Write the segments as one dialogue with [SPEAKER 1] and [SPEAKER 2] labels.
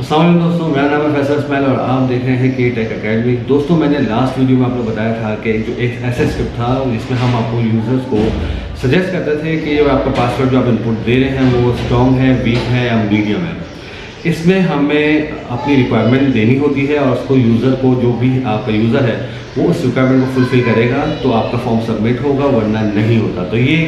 [SPEAKER 1] अस्सलाम वालेकुम दोस्तों, मेरा नाम है फैसल इस्माइल और आप देख रहे हैं के टेक अकेडमी। दोस्तों, मैंने लास्ट वीडियो में आपको बताया था कि जो एक ऐसा स्क्रिप्ट था जिसमें हम आपको यूज़र्स को सजेस्ट करते थे कि जो आपका पासवर्ड जो आप इनपुट दे रहे हैं वो स्ट्रॉन्ग है, वीक है या मीडियम है। इसमें हमें अपनी रिक्वायरमेंट देनी होती है और उसको यूज़र को, जो भी आपका यूज़र है वो उस रिक्वायरमेंट को फुलफ़िल करेगा तो आपका फॉर्म सबमिट होगा, वरना नहीं होता। तो ये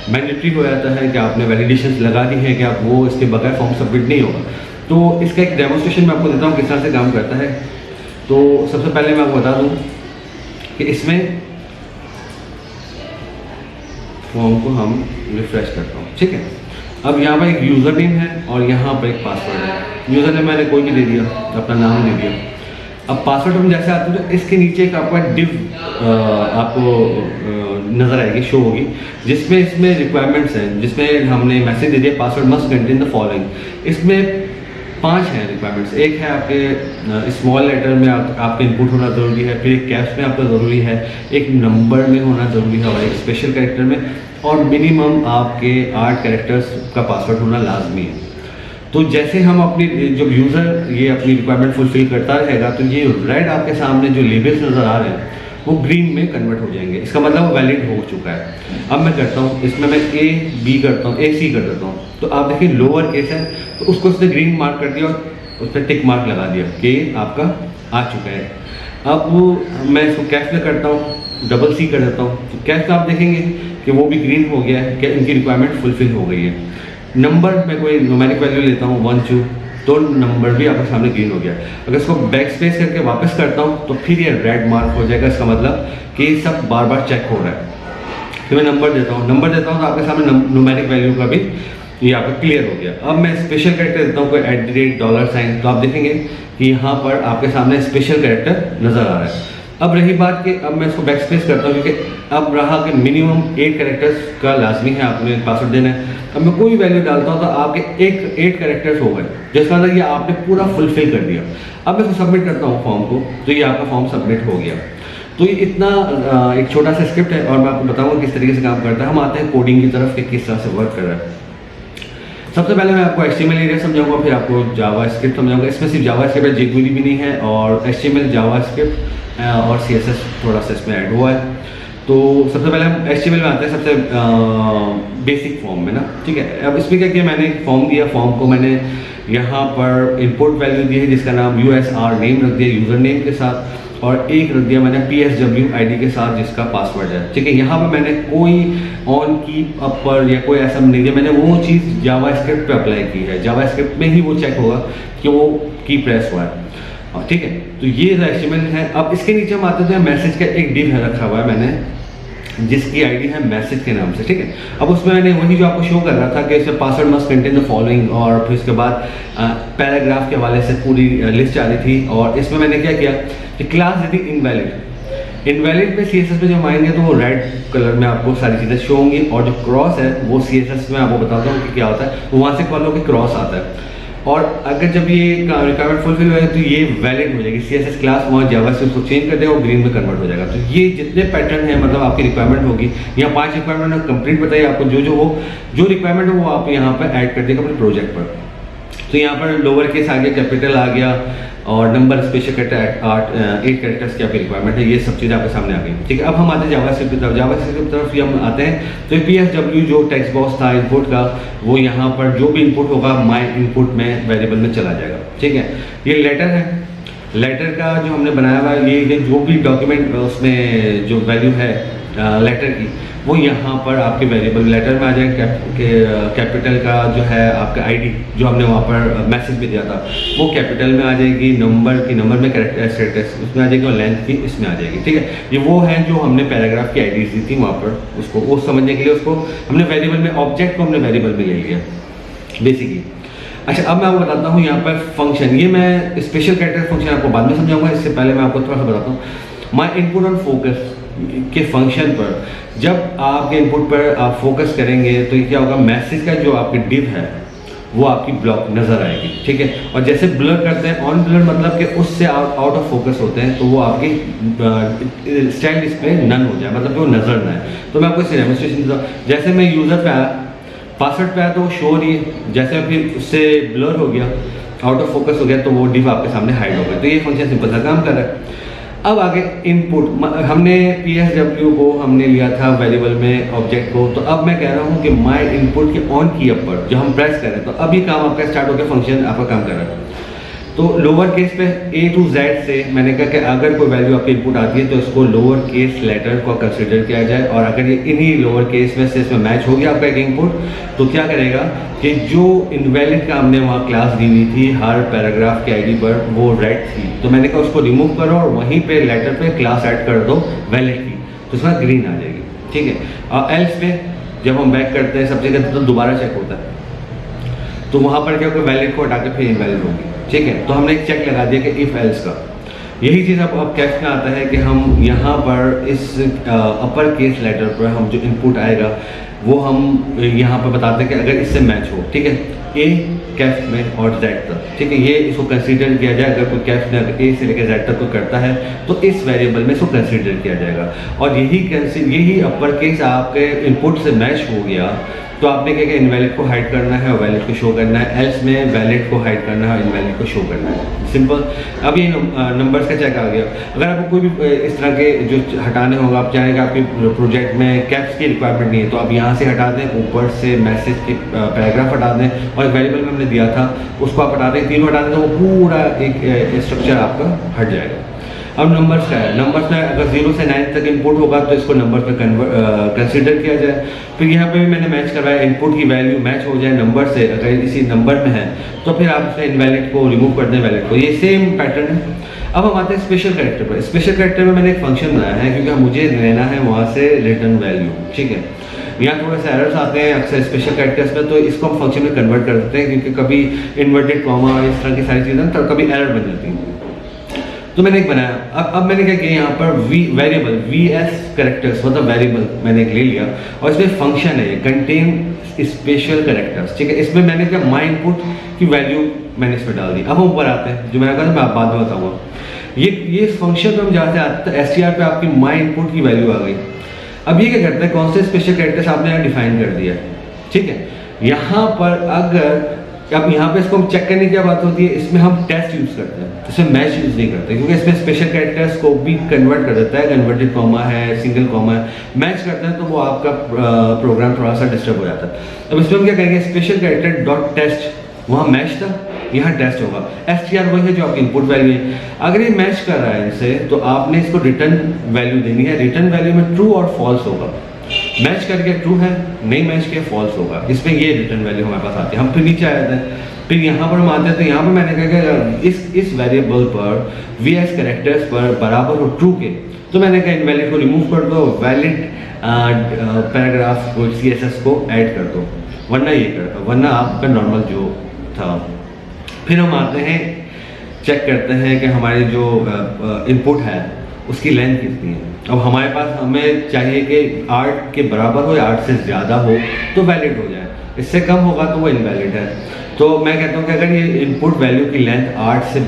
[SPEAKER 1] मैंडेटरी हो जाता है कि आपने वैलिडेशंस लगा दी है कि आप वो इसके बगैर फॉर्म सबमिट नहीं होगा। तो इसका एक डेमोस्ट्रेशन मैं आपको देता हूँ किस तरह से काम करता है। तो सबसे पहले मैं आपको बता दूँ कि इसमें फॉर्म को हम रिफ्रेश करता हूँ, ठीक है। अब यहाँ पर एक यूज़र नेम है और यहाँ पर एक पासवर्ड है। यूज़र नेम मैंने कोई भी दे दिया, अपना नाम दे दिया। अब पासवर्ड हम जैसे आते हैं तो इसके नीचे एक आपका डिव आपको नज़र आएगी, शो होगी, जिसमें इसमें रिक्वायरमेंट्स हैं, जिसमें हमने मैसेज दे दिया password must contain the following. इसमें 5 हैं रिक्वायरमेंट्स। एक है आपके स्मॉल लेटर में आपका इनपुट होना ज़रूरी है, फिर एक कैप्स में आपका ज़रूरी है, एक नंबर में होना ज़रूरी है और एक स्पेशल कैरेक्टर में, और मिनिमम आपके 8 कैरेक्टर्स का पासवर्ड होना लाजमी है। तो जैसे हम अपनी जब यूज़र ये अपनी रिक्वायरमेंट फुलफिल करता रहेगा तो ये रेड आपके सामने जो लेबल्स नज़र आ रहे हैं वो ग्रीन में कन्वर्ट हो जाएंगे। इसका मतलब वो वैलिड हो चुका है। अब मैं करता हूँ, इसमें मैं ए बी करता हूँ, ए सी कर देता हूँ। तो आप देखिए लोअर केस है तो उसको उसने ग्रीन मार्क कर दिया और उस पर टिक मार्क लगा दिया कि आपका आ चुका है। अब मैं इसको कैश में करता हूँ, डबल सी कर देता हूँ। तो कैश में आप देखेंगे कि वो भी ग्रीन हो गया है कि इनकी रिक्वायरमेंट फुलफिल हो गई है। नंबर में कोई न्यूमेरिक वैल्यू लेता हूँ 1 2, तो नंबर भी आपके सामने ग्रीन हो गया। अगर इसको बैक स्पेस करके वापस करता हूँ तो फिर ये रेड मार्क हो जाएगा। इसका मतलब कि सब बार बार चेक हो रहा है। फिर मैं नंबर देता हूँ तो आपके सामने न्यूमेरिक वैल्यू का भी ये आपका क्लियर हो गया। अब मैं स्पेशल कैरेक्टर देता हूँ, कोई $$, तो आप देखेंगे कि यहाँ पर आपके सामने स्पेशल कैरेक्टर नज़र आ रहा है। अब रही बात कि अब मैं इसको बैक स्पेस करता हूँ क्योंकि अब रहा कि मिनिमम 8 कैरेक्टर्स का लाजमी है आपने पासवर्ड देना है। अब मैं कोई वैल्यू डालता हूँ तो आपके 8 कैरेक्टर्स हो गए, जिसका मतलब ये आपने पूरा फुलफिल कर दिया। अब मैं इसको सबमिट करता हूँ फॉर्म को, तो ये आपका फॉर्म सबमिट हो गया। तो ये इतना एक छोटा सा स्क्रिप्ट है और मैं आपको बताऊँगा किस तरीके से काम करता है। हम आते हैं कोडिंग की तरफ कि किस तरह से वर्क कर रहा है। सबसे पहले मैं आपको HTML एरिया समझाऊंगा, फिर आपको जावा स्क्रिप्ट समझाऊंगा। इसमें सिर्फ जावा स्क्रिप्ट है, jQuery भी नहीं है, और HTML जावा स्क्रिप्ट और CSS थोड़ा सा इसमें ऐड हुआ है। तो सबसे पहले हम HTML में आते हैं, सबसे बेसिक फॉर्म में ना, ठीक है। अब इसमें क्या किया, मैंने एक फॉर्म दिया। फॉर्म को मैंने यहाँ पर इनपुट वैल्यू दी है जिसका नाम USR नेम रख दिया यूज़र नेम के साथ, और एक रख दिया मैंने PSW ID के साथ जिसका पासवर्ड है, ठीक है। यहाँ पर मैंने कोई ऑन की अपर या कोई ऐसा नहीं दिया, मैंने वो चीज़ जावा स्क्रिप्ट पे अप्लाई की है। जावा स्क्रिप्ट में ही वो चेक होगा कि वो की प्रेस हुआ है, ठीक है। तो ये HTML है। अब इसके नीचे हम आते हैं, मैसेज का एक डिव है रखा हुआ है मैंने, जिसकी आईडी है मैसेज के नाम से, ठीक है। अब उसमें मैंने वही जो आपको शो कर रहा था कि इसमें password must contain the following, और फिर उसके बाद पैराग्राफ के हवाले से पूरी लिस्ट आ रही थी। और इसमें मैंने क्या किया कि क्लास यदि इनवैलिड पे CSS में जब आएंगे तो वो रेड कलर में आपको सारी चीज़ें शो होंगी, और जो क्रॉस है वो CSS में आपको बताता हूँ कि क्या होता है, वहाँ से फॉलो के क्रॉस आता है। और अगर जब ये रिक्वायरमेंट फुलफिल हो तो ये वैलिड हो जाएगी, CSS क्लास वहाँ जावा से उसको चेंज कर देगा और ग्रीन में कन्वर्ट हो जाएगा। तो ये जितने पैटर्न है, मतलब आपकी रिक्वायरमेंट होगी, यहाँ 5 रिक्वायरमेंट कंप्लीट बताइए आपको, जो रिक्वायरमेंट है वो आप यहाँ पर ऐड कर देगा अपने प्रोजेक्ट पर। तो यहाँ पर लोअर केस आ गया, कैपिटल आ गया, और नंबर स्पेशल कैरेक्टर 8 कैरेक्टर्स की आपकी रिक्वायरमेंट है। ये सब चीज़ें आपके सामने आ गई, ठीक है। अब हम आते हैं जावा स्क्रिप्ट की तरफ। जावा स्क्रिप्ट की तरफ हम आते हैं तो PSW जो टेक्स्ट बॉक्स था इनपुट का, वो यहाँ पर जो भी इनपुट होगा माई इनपुट में वेरिएबल में चला जाएगा, ठीक है। ये लेटर है, लेटर का जो हमने बनाया हुआ है, ये जो भी डॉक्यूमेंट उसमें जो वैल्यू है लेटर की, वो यहाँ पर आपके वेरिएबल लेटर में आ जाएगा। कैपिटल का जो है आपका ID जो हमने वहाँ पर मैसेज में दिया था वो कैपिटल में आ जाएगी, नंबर में कैरेक्टर स्टेटस उसमें आ जाएगी, और लेंथ भी इसमें आ जाएगी, ठीक है। ये वो है जो हमने पैराग्राफ की IDs दी थी वहाँ पर, उसको वो समझने के लिए उसको हमने वेरिएबल में, ऑब्जेक्ट को हमने वेरिएबल में ले लिया बेसिकली। अच्छा, अब मैं आपको बताता हूँ यहाँ पर फंक्शन। ये मैं स्पेशल कैरेक्टर फंक्शन आपको बाद में समझाऊंगा, इससे पहले मैं आपको थोड़ा सा बताता हूँ। माई इनपुट ऑन फोकस के फंक्शन पर जब आपके इनपुट पर आप फोकस करेंगे तो ये क्या होगा, मैसेज का जो आपकी डिव है वो आपकी ब्लॉक नज़र आएगी, ठीक है। और जैसे ब्लर करते हैं, ऑन ब्लर मतलब कि उससे आउट ऑफ फोकस होते हैं, तो वो आपकी स्टाइल डिस्प्ले नन हो जाए, मतलब कि वो नज़र ना है। तो मैं आपको इसे डेमोन्स्ट्रेशन देता हूँ। जैसे मैं यूज़र पे आया, पासवर्ड पे आया तो वो शो नहीं है, जैसे फिर उससे ब्लर हो गया आउट ऑफ फोकस हो गया तो वो डिव आपके सामने हाइड हो गया। तो ये फंक्शन सिंपल सा काम कर रहा है। अब आगे इनपुट, हमने PSW को हमने लिया था वेरिएबल में ऑब्जेक्ट को, तो अब मैं कह रहा हूँ कि माई इनपुट के ऑन की अपर जो हम प्रेस करें तो अभी काम आपका स्टार्ट हो गया, फंक्शन आपका काम कर रहा है। तो लोअर केस पे A to Z से मैंने कहा कि अगर कोई वैल्यू आपकी इनपुट आती है तो इसको लोअर केस लेटर को कंसिडर किया जाए, और अगर ये इन्हीं लोअर केस में से इसमें मैच हो गया आपका एक इनपुट, तो क्या करेगा कि जो इनवैलिड का हमने वहाँ क्लास दी हुई थी हर पैराग्राफ के आईडी पर, वो रेड थी, तो मैंने कहा उसको रिमूव करो और वहीं पे लेटर पे क्लास ऐड कर दो वैलिड की, तो उसमें ग्रीन आ जाएगी। ठीक है, और एल्स में जब हम बैक करते हैं सबसे कहते तो दोबारा चेक होता है, तो वहाँ पर क्या होगा, वैलिड को हटा के फिर इनवैलिड होगी। ठीक है, तो हमने एक चेक लगा दिया कि इफ एल्स का। यही चीज़ अब कैश में आता है कि हम यहाँ पर इस अपर केस लेटर पर हम जो इनपुट आएगा वो हम यहाँ पर बताते हैं कि अगर इससे मैच हो, ठीक है, ए कैफ में और जेड तक, ठीक है, ये इसको कंसीडर किया जाए। अगर कोई कैफ में अगर ए से लेकर जेड तक को करता है तो इस वेरिएबल में इसको कंसीडर किया जाएगा। और यही अपर केस आपके इनपुट से मैच हो गया तो आपने क्या इनवैलिड को हाइड करना है और वैलिड को शो करना है, एल्स में वैलिड को हाइड करना है और इनवैलिड को शो करना है। सिंपल। अब ये नंबर्स का चेक आ गया। अगर आपको कोई भी इस तरह के जो हटाने होगा, आप चाहेंगे आपके प्रोजेक्ट में कैप्स की रिक्वायरमेंट नहीं है तो आप यहाँ से हटा दें, ऊपर से मैसेज के पैराग्राफ हटा दें, और वेरिएबल में हमने दिया था उसको आप हटा दें, तीनों हटा दें तो वो पूरा एक स्ट्रक्चर आपका हट जाएगा। अब नंबर्स का है, नंबर्स में अगर 0 से 9 तक इनपुट होगा तो इसको नंबर पे कंसीडर किया जाए। फिर यहाँ पे भी मैंने मैच करवाया, इनपुट की वैल्यू मैच हो जाए नंबर से, अगर इसी नंबर में है तो फिर आप इसमें इनवैलिड को रिमूव कर दें, वैलिड को। ये सेम पैटर्न है। अब हम आते हैं स्पेशल कैरेक्टर पर। स्पेशल कैरेक्टर में मैंने एक फंक्शन बनाया है क्योंकि मुझे लेना है वहाँ से रिटर्न वैल्यू। ठीक है, यहाँ थोड़े से एरर्स आते हैं अक्सर स्पेशल कैरेक्टर्स में, तो इसको हम फंक्शन में कन्वर्ट कर देते हैं क्योंकि कभी इन्वर्टेड कॉमा इस तरह की सारी चीज़ें तो कभी एरर बन जाती हैं। तो मैंने एक बनाया। अब मैंने क्या किया, यहाँ पर वेरिएबल VS कैरेक्टर्स मतलब वेरिएबल मैंने एक ले लिया और इसमें फंक्शन है कंटेन स्पेशल कैरेक्टर्स। ठीक है, इसमें मैंने क्या माई इनपुट की वैल्यू मैंने इसमें डाल दी। अब हम ऊपर आते हैं, जो मैंने कहा मैं बाद में बताऊँगा। ये फंक्शन पे हम जहाँ से आते हैं STR पे आपकी माई इनपुट की वैल्यू आ गई। अब ये क्या करते हैं, कौन से स्पेशल कैरेक्टर्स आपने यहाँ डिफाइन कर दिया है। ठीक है, यहाँ पर अगर अब यहाँ पे इसको हम चेक करने की क्या बात होती है, इसमें हम टेस्ट यूज करते हैं, इसमें मैच यूज नहीं करते क्योंकि इसमें स्पेशल कैरेक्टर्स को भी कन्वर्ट कर देता है, कन्वर्टेड कॉमा है, सिंगल कॉमा है, मैच करते हैं तो वो आपका प्रोग्राम थोड़ा सा डिस्टर्ब हो जाता है। अब इसमें हम क्या करेंगे, स्पेशल कैरेक्टर डॉट टेस्ट, वहाँ मैच था, यहाँ टेस्ट होगा। STR वही है जो आपकी इनपुट वैल्यू है। अगर ये मैच कर रहा है इनसे तो आपने इसको रिटर्न वैल्यू देनी है। रिटर्न वैल्यू में ट्रू और फॉल्स होगा, मैच करके ट्रू है, नहीं मैच किया फॉल्स होगा। इसमें ये रिटर्न वैल्यू हमारे पास आती है। हम फिर नीचे आ जाते हैं, फिर यहाँ पर हम आते हैं तो यहाँ पर मैंने कहा कि इस वेरिएबल पर VS कैरेक्टर्स पर बराबर हो ट्रू के, तो मैंने कहा इनवैलिड को रिमूव कर दो, वैलिड पैराग्राफ को CSS को ऐड कर दो, वरना आपका नॉर्मल जो था। फिर हम आते हैं, चेक करते हैं कि हमारी जो इनपुट है उसकी लेंथ कितनी है। अब हमारे पास हमें चाहिए कि 8 के बराबर हो या 8 से ज़्यादा हो तो वैलिड हो जाए, इससे कम होगा तो वो इनवैलिड है। तो मैं कहता हूँ कि अगर ये इनपुट वैल्यू की लेंथ 8 से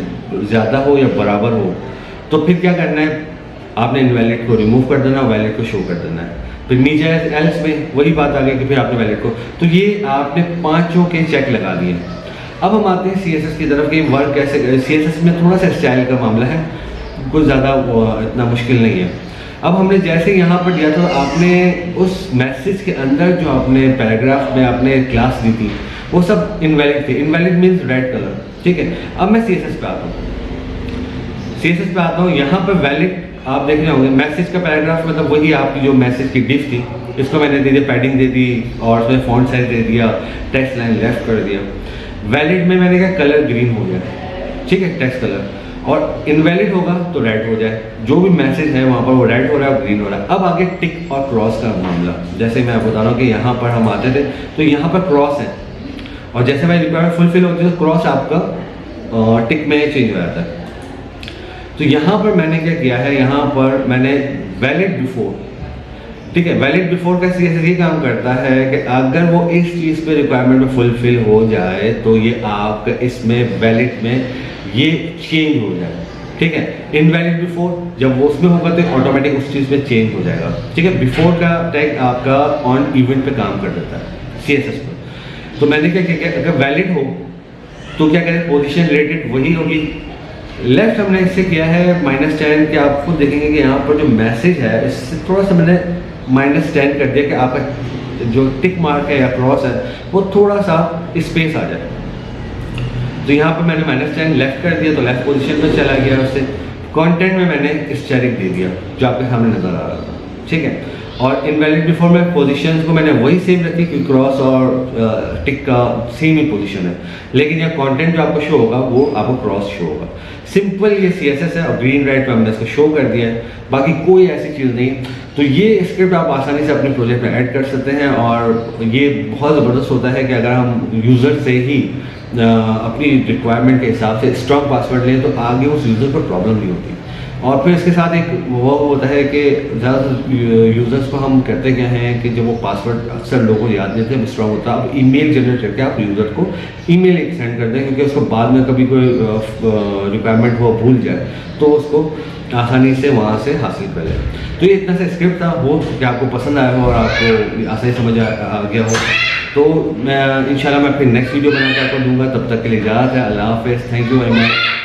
[SPEAKER 1] ज़्यादा हो या बराबर हो तो फिर क्या करना है, आपने इनवैलिड को रिमूव कर देना, वैलिड को शो कर देना है। फिर नीचे एल्स में वही बात आ गई कि फिर आपने वैलिड को, तो ये आपने पाँचों के चेक लगा दिए। अब हम आते हैं CSS की तरफ कि वर्क कैसे करें। CSS में थोड़ा सा स्टाइल का मामला है, कुछ ज़्यादा इतना मुश्किल नहीं है। अब हमने जैसे यहाँ पर दिया था, आपने उस मैसेज के अंदर जो आपने पैराग्राफ में आपने क्लास दी थी वो सब इनवैलिड थे। Invalid means red colour. ठीक है, अब मैं CSS पे आता हूँ। यहाँ पर वैलिड आप देख रहे होंगे, मैसेज का पैराग्राफ मतलब वही आपकी जो मैसेज की डिफ थी, इसको मैंने दे दिया पैडिंग दे दी और उसमें फॉन्ट साइज दे दिया, टेक्स्ट लाइन लेफ्ट कर दिया। वैलिड में मैंने कहा कलर ग्रीन हो जाए, ठीक है, टेक्स्ट कलर, और इनवैलिड होगा तो रेड हो जाए। जो भी मैसेज है वहाँ पर वो रेड हो रहा है और ग्रीन हो रहा है। अब आगे टिक और क्रॉस का मामला, जैसे मैं बता रहा हूँ कि यहाँ पर हम आते थे तो यहाँ पर क्रॉस है और जैसे मैं रिक्वायरमेंट फुलफिल होती है तो क्रॉस आपका टिक में चेंज हो जाता है। तो यहाँ पर मैंने क्या किया है, यहाँ पर मैंने वैलिड बिफोर, ठीक है, वैलिड बिफोर का CSS ये काम करता है कि अगर वो इस चीज़ पे रिक्वायरमेंट में फुलफिल हो जाए तो ये आपका इसमें वैलिड में ये चेंज हो जाए। ठीक है, इनवैलिड बिफोर जब वो उसमें होगा तो ऑटोमेटिक उस चीज़ में चेंज हो जाएगा। ठीक है, बिफोर का टैग आपका ऑन इवेंट पे काम कर देता है CSS पर। तो मैंने क्या किया, अगर वैलिड हो तो क्या करें, पोजीशन रिलेटेड वही होगी। लेफ्ट हमने इससे किया है -10 कि आप खुद देखेंगे कि यहाँ पर जो मैसेज है इससे थोड़ा सा मैंने -10 कर दिया कि आपका जो टिक मार्क है या क्रॉस है वो थोड़ा सा स्पेस आ जाए। तो यहाँ पर मैंने -10 लेफ्ट कर दिया, तो लेफ्ट पोजीशन में चला गया। उससे कंटेंट में मैंने स्टेरिक दे दिया जो आपके सामने नज़र आ रहा था, ठीक है। और इनवैलिड बिफोर में पोजीशंस को मैंने वही सेम रखी क्योंकि क्रॉस और टिक का सेम ही पोजीशन है, लेकिन यह कंटेंट जो आपको शो होगा वो आपको क्रॉस शो होगा। सिंपल ये CSS है और ग्रीन राइट में हमने इसको शो कर दिया है, बाकी कोई ऐसी चीज़ नहीं। तो ये स्क्रिप्ट आप आसानी से अपने प्रोजेक्ट में ऐड कर सकते हैं और ये बहुत ज़बरदस्त होता है कि अगर हम यूज़र से ही अपनी रिक्वायरमेंट के हिसाब से स्ट्रॉन्ग पासवर्ड लें तो आगे उस यूज़र को प्रॉब्लम नहीं होती। और फिर इसके साथ एक वो होता है कि ज़्यादातर यूज़र्स को हम कहते क्या हैं कि जब वो पासवर्ड अक्सर लोगों को याद नहीं थे स्ट्रॉन्ग होता है, आप ईमेल जनरेट करके आप यूज़र को ईमेल एक सेंड कर दें, क्योंकि उसको बाद में कभी कोई रिक्वायरमेंट वो भूल जाए तो उसको आसानी से वहाँ से हासिल कर ले। तो ये इतना सा स्क्रिप्ट था, वो कि आपको पसंद आया हो और आपको आसानी समझ आ गया हो। तो मैं इंशाल्लाह मैं फिर नेक्स्ट वीडियो बनाकर आपको दूंगा, तब तक के लिए इजाज़त है। अल्लाह हाफ़िज़, थैंक यू वेरी मच।